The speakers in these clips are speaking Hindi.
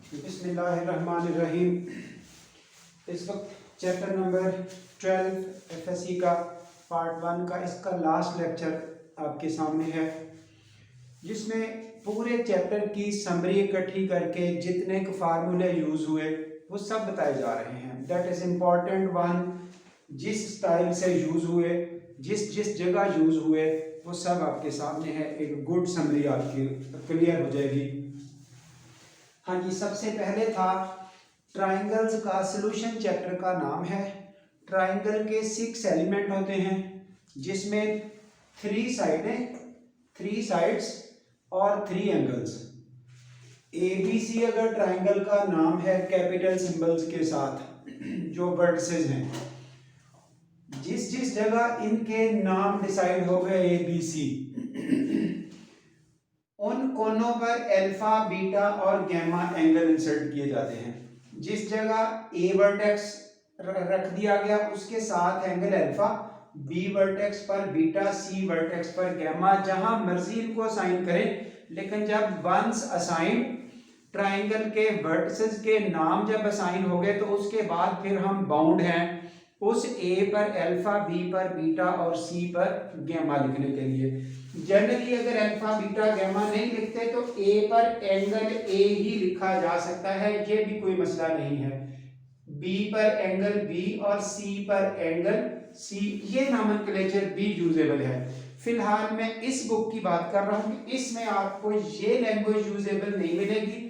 बिस्मिल्लाहिर्रहमानिर्रहीम। इस वक्त चैप्टर नंबर 12 एफएससी का पार्ट 1 का इसका लास्ट लेक्चर आपके सामने है, जिसमें पूरे चैप्टर की समरी इकट्ठी करके जितने के फार्मूले यूज़ हुए वो सब बताए जा रहे हैं। दैट इज़ इम्पॉर्टेंट वन, जिस स्टाइल से यूज़ हुए, जिस जिस जगह यूज़ हुए वो सब आपके सामने है। एक गुड समरी आपकी क्लियर हो जाएगी। हाँ जी, सबसे पहले था ट्राइंगल्स का सॉल्यूशन। चैप्टर का नाम है। ट्राइंगल के 6 एलिमेंट होते हैं, जिसमें 3 साइडें, 3 साइड्स और 3 एंगल्स। ABC अगर ट्राइंगल का नाम है कैपिटल सिंबल्स के साथ, जो वर्टिसेस हैं, जिस जिस जगह इनके नाम डिसाइड हो गए ABC, उन कोनों पर अल्फा, बीटा और गैमा एंगल इंसर्ट किए जाते हैं। जिस जगह A वर्टेक्स रख दिया गया उसके साथ एंगल अल्फा, B वर्टेक्स पर बीटा, C वर्टेक्स पर गैमा, जहां मर्जी इनको असाइन करें, लेकिन जब वंस असाइन ट्राइंगल के वर्टिसेस के नाम जब असाइन हो गए तो उसके बाद फिर हम बाउंड हैं उस A पर अल्फा, B पर बीटा और C पर गैमा लिखने के लिए। जनरली अगर अल्फा, बीटा, गैमा नहीं लिखते तो A पर एंगल A ही लिखा जा सकता है, ये भी कोई मसला नहीं है। B पर एंगल B और C पर एंगल C, ये नॉमेनक्लेचर भी यूजेबल है। फिलहाल मैं इस बुक की बात कर रहा हूँ, इसमें आपको ये लैंग्वेज यूजेबल नहीं मिलेगी,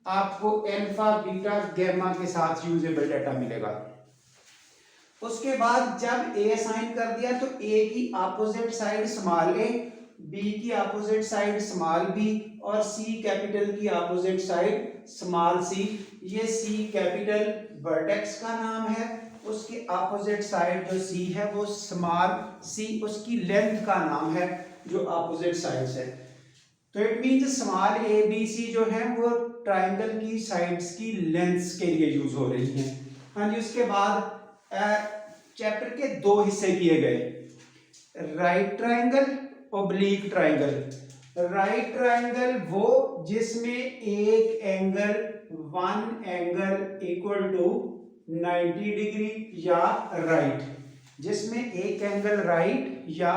आपको अल्फा, बीटा, गैमा के साथ यूजेबल डाटा मिलेगा। उसके बाद जब A असाइन कर दिया तो A की opposite side small a, B की अपोजिट साइड स्मॉल b और C कैपिटल की अपोजिट साइड स्मॉल c। ये C कैपिटल वर्टेक्स का नाम है, उसके अपोजिट साइड जो C है वो स्मॉल c उसकी लेंथ का नाम है जो अपोजिट साइड्स है। तो it means small a b c जो है वो ट्राइंगल की साइड्स की लेंथ्स के लिए यूज हो रही हैं। हाँ जी, उसके बाद चैप्टर के 2 हिस्से किए गए। Right triangle, oblique triangle. Right triangle वो जिसमें एक angle, one angle equal to 90 degree या राइट, जिसमें एक एंगल राइट या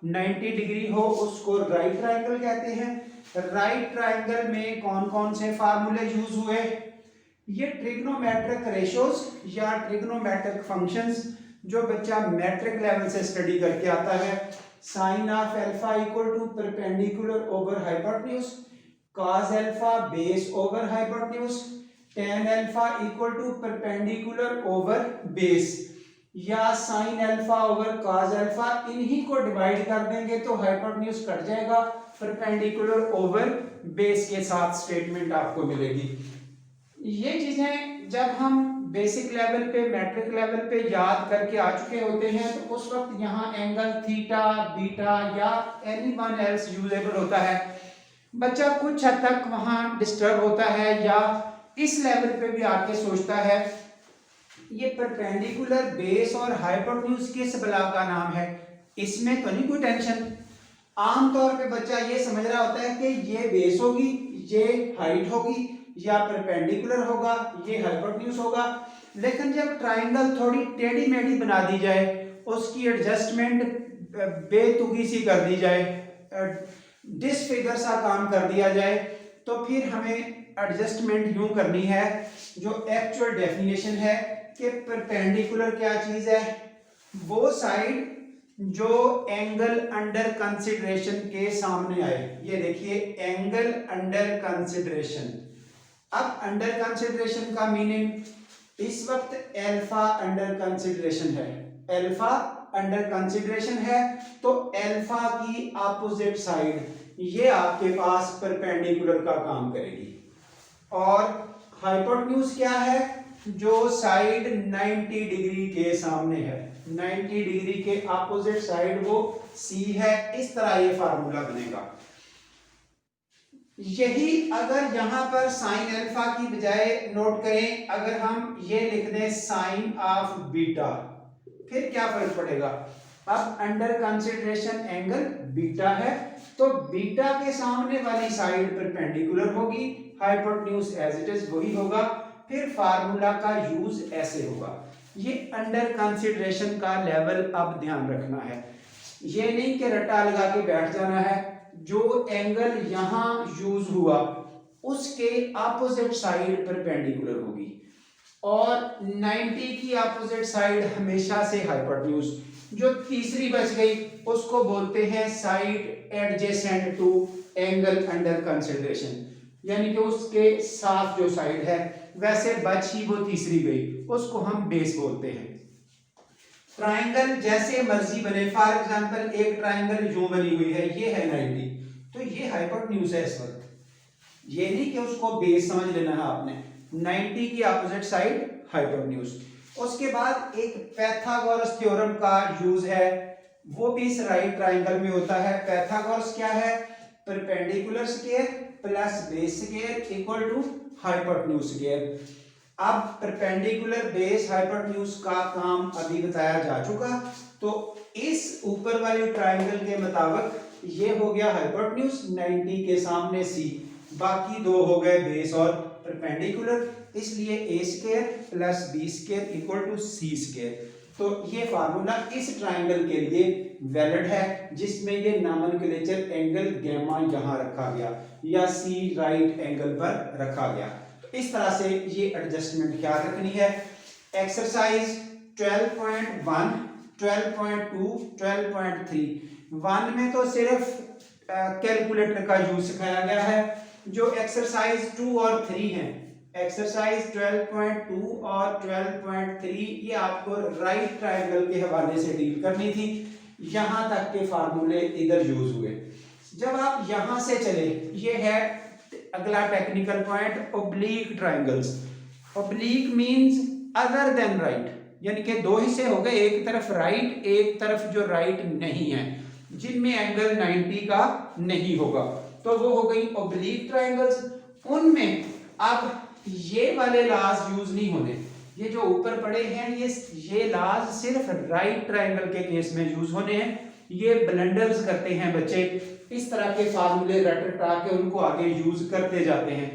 90 डिग्री हो उसको राइट ट्राइंगल कहते हैं। राइट ट्राइंगल में कौन कौन से फार्मूले यूज हुए? ये ट्रिग्नोमेट्रिक रेशियोज या ट्रिग्नोमेट्रिक फंक्शंस जो बच्चा मैट्रिक लेवल से स्टडी करके आता है। Sine of alpha equal to perpendicular over hypotenuse, cos alpha base over hypotenuse, tan alpha equal to perpendicular over base, या sine alpha over cos alpha. इन्हीं को डिवाइड कर देंगे तो हाइपोटेन्यूज कट जाएगा, परपेंडिकुलर ओवर बेस के साथ स्टेटमेंट आपको मिलेगी। ये चीजें जब हम बेसिक लेवल पे, मैट्रिक लेवल पे याद करके आ चुके होते हैं तो उस वक्त यहाँ एंगल थीटा, बीटा या एनी वन एल्स यूजेबल होता है। बच्चा कुछ हद तक वहाँ डिस्टर्ब होता है या इस लेवल पे भी आके सोचता है ये परपेंडिकुलर बेस और हाइपोटेन्यूज किस बला का नाम है, इसमें तो नहीं कोई टेंशन। आमतौर पे बच्चा ये समझ रहा होता है कि ये बेस होगी, ये हाइट होगी, या परपेंडिकुलर होगा, ये हाइपोटेन्यूज होगा। लेकिन जब ट्राइंगल थोड़ी टेढ़ी मेढ़ी बना दी जाए, उसकी एडजस्टमेंट बेतुकी सी कर दी जाए, डिसफिगर सा काम कर दिया जाए, तो फिर हमें एडजस्टमेंट यूं करनी है जो एक्चुअल डेफिनेशन है कि परपेंडिकुलर क्या चीज है, वो साइड जो एंगल अंडर कंसिडरेशन के सामने आए। ये देखिए एंगल अंडर कंसिडरेशन। अब अंडर कंसिडरेशन का मीनिंग, इस वक्त अल्फा अंडर कंसिडरेशन है, अल्फा अंडर कंसिडरेशन है तो अल्फा की अपोजिट साइड ये आपके पास परपेंडिकुलर का काम करेगी। और हाइपोटेन्यूज क्या है? जो साइड 90 डिग्री के सामने है, 90 डिग्री के अपोजिट साइड वो C है। इस तरह ये फार्मूला बनेगा। यही अगर यहां पर साइन अल्फा की बजाय नोट करें, अगर हम ये लिख दें साइन ऑफ बीटा, फिर क्या फर्क पड़ेगा? अब अंडर कंसिडरेशन एंगल बीटा है तो बीटा के सामने वाली साइड परपेंडिकुलर होगी, हाइपोटेन्यूज एज इट इज वही होगा। फिर फार्मूला का यूज ऐसे होगा। ये अंडर कंसिडरेशन का लेवल अब ध्यान रखना है, ये नहीं कि रट्टा लगा के बैठ जाना है। जो एंगल यहां यूज हुआ उसके अपोजिट साइड परपेंडिकुलर होगी और 90 की अपोजिट साइड हमेशा से हाइपोटेन्यूज। जो तीसरी बच गई उसको बोलते हैं side adjacent to angle under consideration, यानी कि उसके साथ जो साइड है, वैसे बच ही वो तीसरी गई, उसको हम बेस बोलते हैं। ट्राइंगल जैसे मर्जी बने, फॉर एग्जांपल एक ट्राइंगल यूं बनी हुई है, ये है 90, तो ये हाइपोटेन्यूज है इस वक्त। ये नहीं कि उसको बेस समझ लेना है आपने, 90 की अपोजिट साइड हाइपोटेन्यूज। उसके बाद एक पैथागोरस थ्योरम का यूज है, वो भी इस राइट ट्राइंगल में होता है। पैथागोरस क्या है? Perpendicular square plus base square equal to hypotenuse square. अब परपेंडिकुलर बेस हाइपोटेन्यूज का काम अभी बताया जा चुका, तो इस ऊपर वाली ट्राइंगल के मुताबिक ये हो गया हाइपोटेन्यूज 90 के सामने सी, बाकी दो हो गए बेस और परपेंडिकुलर, इसलिए A square plus B square equal to C square. तो ये फार्मूला इस ट्राइंगल के लिए वैलिड है, जिसमें ये नॉमेनक्लेचर एंगल गामा यहां रखा गया या सी राइट एंगल पर रखा गया। तो इस तरह से ये एडजस्टमेंट ख्याल रखनी है। एक्सरसाइज 12.1, 12.2, 12.3, 1 में तो सिर्फ कैलकुलेटर का यूज सिखाया गया है। जो एक्सरसाइज 2 और 3 है, एक्सरसाइज 12.2 और 12.3, ये आपको राइट ट्रायंगल के हवाले से डील करनी थी। यहां तक के फार्मूले इधर यूज हुए। जब आप यहां से चले, ये है अगला technical point, oblique triangles. Oblique means other than right, यानी कि दो हिस्से हो गए, एक तरफ राइट, एक तरफ जो राइट नहीं है, जिनमें एंगल 90 का नहीं होगा, तो वो हो गई ओब्लीक ट्रायंगल्स। उनमें अब ये वाले लाज यूज नहीं होने, ये जो ऊपर पड़े हैं ये लाज सिर्फ राइट ट्रायंगल के केस में यूज होने हैं। ये ब्लंडर्स करते हैं बच्चे, इस तरह के फार्मूले रट रटा के उनको आगे यूज करते जाते हैं।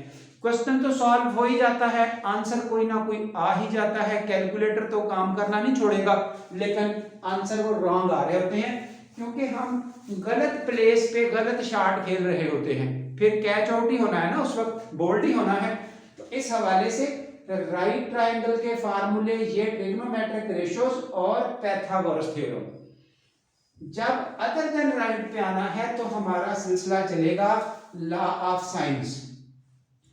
क्वेश्चन तो सॉल्व हो ही जाता है, आंसर कोई ना कोई आ ही जाता है, कैलकुलेटर तो काम करना नहीं छोड़ेगा, लेकिन आंसर वो रॉन्ग आ रहे होते हैं क्योंकि हम गलत प्लेस पे गलत शॉट खेल रहे होते हैं। फिर कैच आउट ही होना है ना, उस वक्त बोल्ड ही होना है। तो इस हवाले से राइट ट्रायंगल के फार्मूले ये ट्रिग्नोमेट्रिक रेशियोज और पैथागोरस थ्योरम। जब अदर देन राइट पे आना है तो हमारा सिलसिला चलेगा law of science,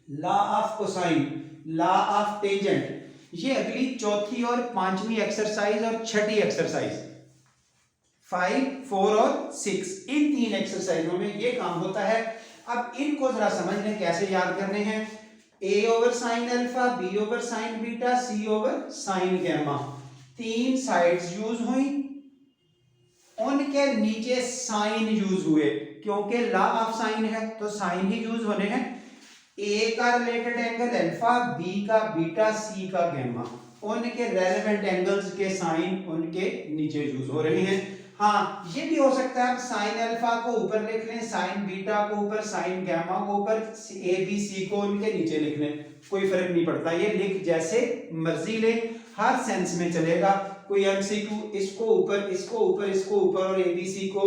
law of cosine, law of tangent. ये अगली चौथी और पांचवी एक्सरसाइज और छठी एक्सरसाइज 5, 4 और 6, इन तीन एक्सरसाइजों में ये काम होता है। अब इनको जरा समझ लें कैसे याद करने हैं। A over sine alpha, B over sine beta, C over sine gamma, तीन साइड्स यूज हुई, उनके नीचे साइन यूज हुए, क्योंकि लॉ ऑफ साइन है तो साइन ही यूज होने हैं। ए का रिलेटेड एंगल अल्फा, बी का बीटा, सी का गैमा, उनके रेलेवेंट एंगल्स के साइन उनके नीचे यूज हो रहे हैं। हाँ, ये भी हो सकता है साइन अल्फा को ऊपर लिख लें, साइन बीटा को ऊपर, साइन गैमा को ऊपर, ए बी सी को उनके नीचे लिख लें, कोई फर्क नहीं पड़ता, ये लिख जैसे मर्जी ले, हर सेंस में चलेगा। कोई एमसीक्यू इसको ऊपर, इसको ऊपर, इसको ऊपर और एबीसी को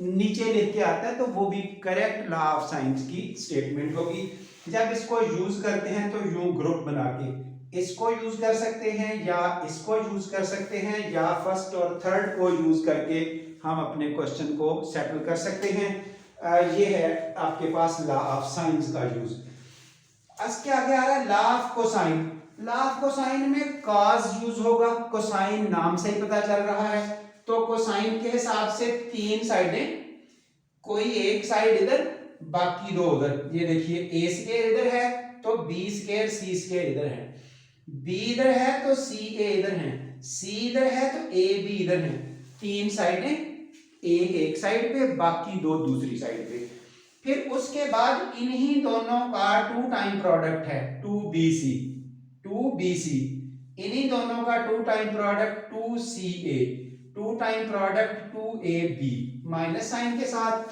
नीचे लिख के आता है तो वो भी करेक्ट लॉ ऑफ साइंस की स्टेटमेंट होगी। जब इसको यूज करते हैं तो यूं ग्रुप बना के इसको यूज कर सकते हैं या इसको यूज कर सकते हैं या फर्स्ट और थर्ड को यूज करके हम अपने क्वेश्चन को सेटल कर सकते हैं। ये है आपके पास लॉ ऑफ साइंस का यूज। इसके आगे आ रहा है law of cosine. Law of cosine में कॉस यूज होगा, कोसाइन नाम से ही पता चल रहा है, तो कोसाइन के हिसाब से तीन साइडें, कोई एक साइड इधर बाकी दो उधर। ये देखिए ए स्क्वायर इधर है तो बी स्क्वायर सी स्क्वायर इधर है, बी इधर है तो सी ए इधर है, सी इधर है तो ए बी इधर है। तीन साइडें, एक साइड पे बाकी दो दूसरी साइड पे। फिर उसके बाद इन्हीं दोनों का 2 टाइम प्रोडक्ट है 2bc, 2bc, इन्हीं दोनों का 2 time product 2ca, 2 time product 2ab, minus sign के साथ।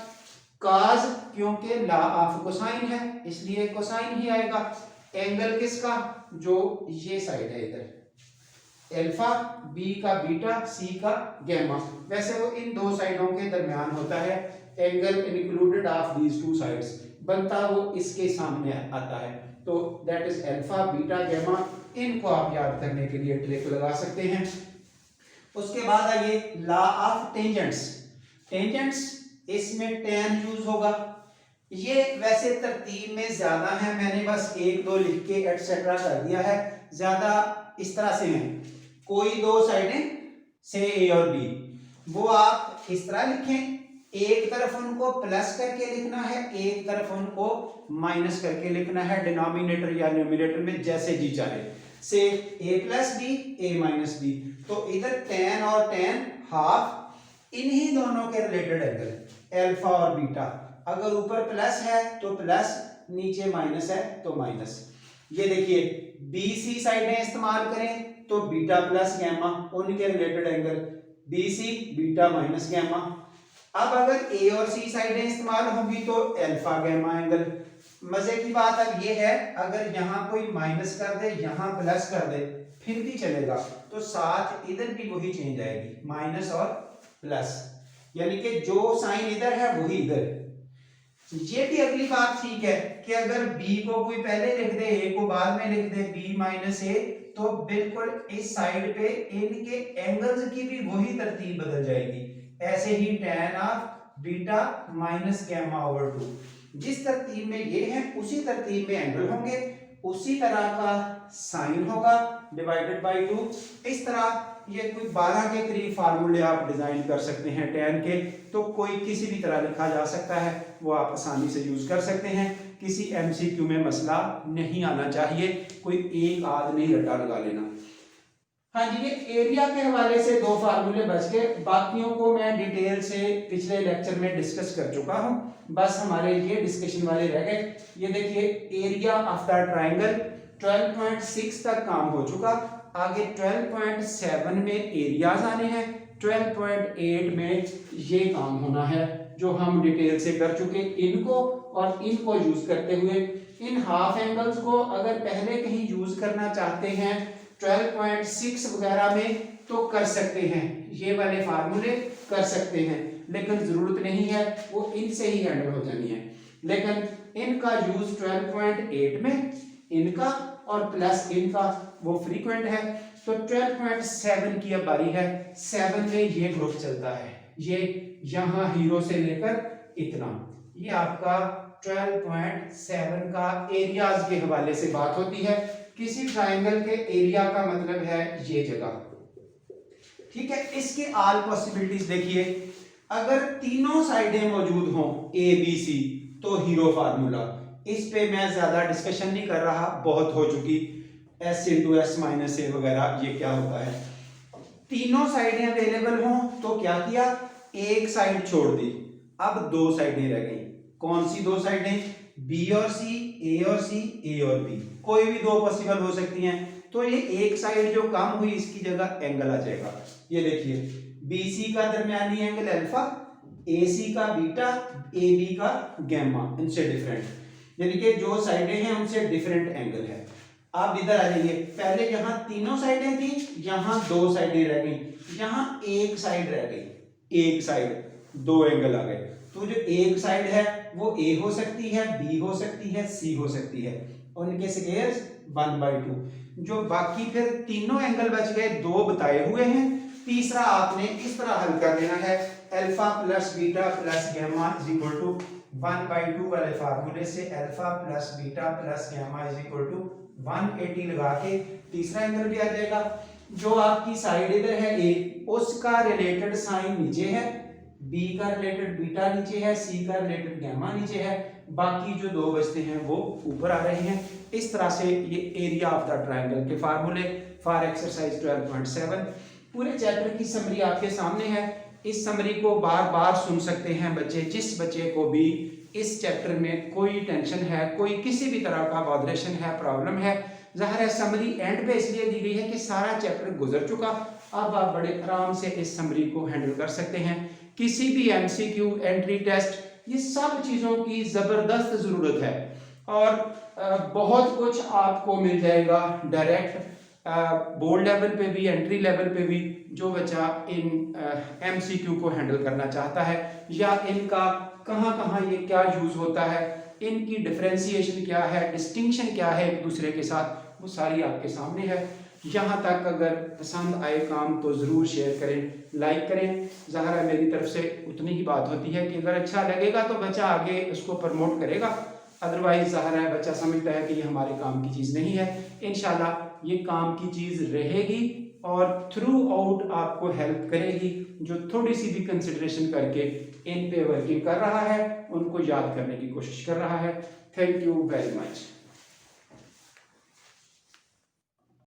काज क्योंकि ला ऑफ कोसाइन है इसलिए कोसाइन ही आएगा। एंगल किसका, जो ये साइड है इधर, अल्फा, बी का बीटा, सी का गैमा। वैसे वो इन दो साइडों के दरमियान होता है। Angle included of these two sides बनता वो इसके सामने आता है। तो that is alpha, beta, gamma. इनको आप याद करने के लिए ट्रिक लगा सकते हैं। उसके बाद आइए लॉ ऑफ टेंजेंट्स। टेंजेंट्स, इसमें tan यूज होगा। ये वैसे तरतीब में ज्यादा है, मैंने बस एक दो लिख के एटसेट्रा कर दिया है। ज्यादा इस तरह से है, कोई दो साइडें से ए और बी, वो आप इस तरह लिखें, एक तरफ उनको प्लस करके लिखना है, एक तरफ उनको माइनस करके लिखना है, डिनोमिनेटर या न्यूमरेटर में जैसे जी चाहे। से a plus B, a minus B. तो इधर tan और tan हाफ, इन्हीं दोनों के रिलेटेड एंगल अल्फा और बीटा। अगर ऊपर प्लस है तो प्लस, नीचे माइनस है तो माइनस। ये देखिए बी सी साइडें इस्तेमाल करें तो बीटा प्लस गैमा, उनके related angle B C beta minus gamma. अब अगर ए और सी साइडें इस्तेमाल होंगी तो अल्फा गैमा एंगल। मजे की बात अब ये है, अगर यहाँ कोई माइनस कर दे यहाँ प्लस कर दे फिर भी चलेगा, तो साथ इधर भी वही चेंज आएगी, माइनस और प्लस, यानी कि जो साइन इधर है वही इधर। ये भी अगली बात ठीक है कि अगर b को कोई पहले लिख दे, a को बाद में लिख दे, b माइनस ए, तो बिल्कुल इस साइड पे इनके एंगल्स की भी वही तरतीब बदल जाएगी। ऐसे ही tan of beta minus gamma over 2, जिस तरतीब में ये है उसी तरतीब में एंगल होंगे, उसी तरह का साइन होगा डिवाइडेड बाय 2। इस तरह ये कोई 12 के करीब फार्मूले आप डिजाइन कर सकते हैं tan के, तो कोई किसी भी तरह लिखा जा सकता है, वो आप आसानी से यूज कर सकते हैं। किसी एमसीक्यू में मसला नहीं आना चाहिए, कोई एक आध नहीं रटा लगा लेना। हाँ जी, ये एरिया के हवाले से दो फार्मूले बच गए, बाकियों को मैं डिटेल से पिछले लेक्चर में डिस्कस कर चुका हूं, बस हमारे ये डिस्कशन वाले रह गए। ये देखिए एरिया ऑफ द ट्राइंगल 12.6 तक काम हो चुका, आगे 12.7 में एरियाज आने हैं, 12.8 में ये काम होना है जो हम डिटेल से कर चुके। इनको और इनको यूज करते हुए इन हाफ एंगल्स को अगर पहले कहीं यूज करना चाहते हैं 12.6 वगैरह में तो कर सकते हैं, ये वाले फार्मूले कर सकते हैं, लेकिन जरूरत नहीं है, वो इनसे ही हैंडल हो जानी है। लेकिन इनका यूज 12.8 में, इनका और प्लस इनका वो फ्रीक्वेंट है। तो 12.7 की अब बारी है, 7 में ये ग्रुप चलता है, ये यहां हीरो से लेकर इतना, ये आपका 12.7 का एरियाज के हवाले से बात होती है। किसी ट्राइंगल के एरिया का मतलब है ये जगह, ठीक है। इसके ऑल पॉसिबिलिटीज देखिए, अगर तीनों साइडें मौजूद हों ए बी सी तो हीरो फार्मूला, इस पे मैं ज्यादा डिस्कशन नहीं कर रहा, बहुत हो चुकी, s इंटू एस माइनस ए वगैरह ये क्या होता है। तीनों साइडें अवेलेबल हों तो क्या किया, एक साइड छोड़ दी, अब दो साइडें रह गई। कौन सी दो साइडें, बी और सी, ए और सी, ए और बी, कोई भी दो पॉसिबल हो सकती हैं। तो ये एक साइड जो कम हुई इसकी जगह एंगल आ जाएगा। ये देखिए BC का दरमियानी एंगल अल्फा, AC का बीटा, AB का गैमा, इनसे डिफरेंट, यानी कि जो साइडें हैं उनसे डिफरेंट एंगल है। आप इधर आ जाइए, पहले यहाँ तीनों साइडें थी, यहाँ दो साइडें रह गई, यहाँ एक साइड रह गई, एक साइड, दो एंगल आ गए। तो जो एक साइड है वो A हो सकती है, B हो सकती है, C हो सकती है, उनके स्क्वायर्स 1/2। जो बाकी फिर तीनों एंगल बच गए, दो बताए हुए हैं, तीसरा आपने इस तरह हल कर लेना है, alpha plus beta plus gamma is equal to 1/2 वाले फार्मूले से alpha plus beta plus gamma is equal to 180 लगा के तीसरा एंगल भी आ जाएगा। जो आपकी साइड इधर है A, उसका रिलेटेड साइन नीचे है, B का रिलेटेड बीटा नीचे है, C का रिलेटेड गैमा नीचे है, बाकी जो दो बचते हैं वो ऊपर आ रहे हैं। इस तरह से ये एरिया ऑफ द ट्राइंगल के फार्मूले फॉर एक्सरसाइज 12.7। पूरे चैप्टर की समरी आपके सामने है, इस समरी को बार बार सुन सकते हैं बच्चे। जिस बच्चे को भी इस चैप्टर में कोई टेंशन है, कोई किसी भी तरह का बॉदरेशन है, प्रॉब्लम है, ज़ाहिर है समरी एंड पे इसलिए दी गई है कि सारा चैप्टर गुजर चुका, अब आप बड़े आराम से इस समरी को हैंडल कर सकते हैं। किसी भी MCQ, एंट्री टेस्ट ये सब चीज़ों की ज़बरदस्त ज़रूरत है। और बहुत कुछ आपको मिल जाएगा डायरेक्ट बोर्ड लेवल पे भी, एंट्री लेवल पे भी, जो बच्चा इन MCQ को हैंडल करना चाहता है, या इनका कहाँ कहाँ ये क्या यूज़ होता है, इनकी डिफ्रेंसिएशन क्या है, डिस्टिंक्शन क्या है एक दूसरे के साथ, वो सारी आपके सामने है। यहाँ तक अगर पसंद आए काम तो ज़रूर शेयर करें, लाइक करें। ज़ाहिर है मेरी तरफ से उतनी ही बात होती है कि अगर अच्छा लगेगा तो बच्चा आगे उसको प्रमोट करेगा, अदरवाइज ज़ाहिर है बच्चा समझता है कि ये हमारे काम की चीज़ नहीं है। इंशाल्लाह ये काम की चीज़ रहेगी और थ्रू आउट आपको हेल्प करेगी। जो थोड़ी सी भी कंसिडरेशन करके इन पे वर्किंग कर रहा है, उनको याद करने की कोशिश कर रहा है। Thank you very much.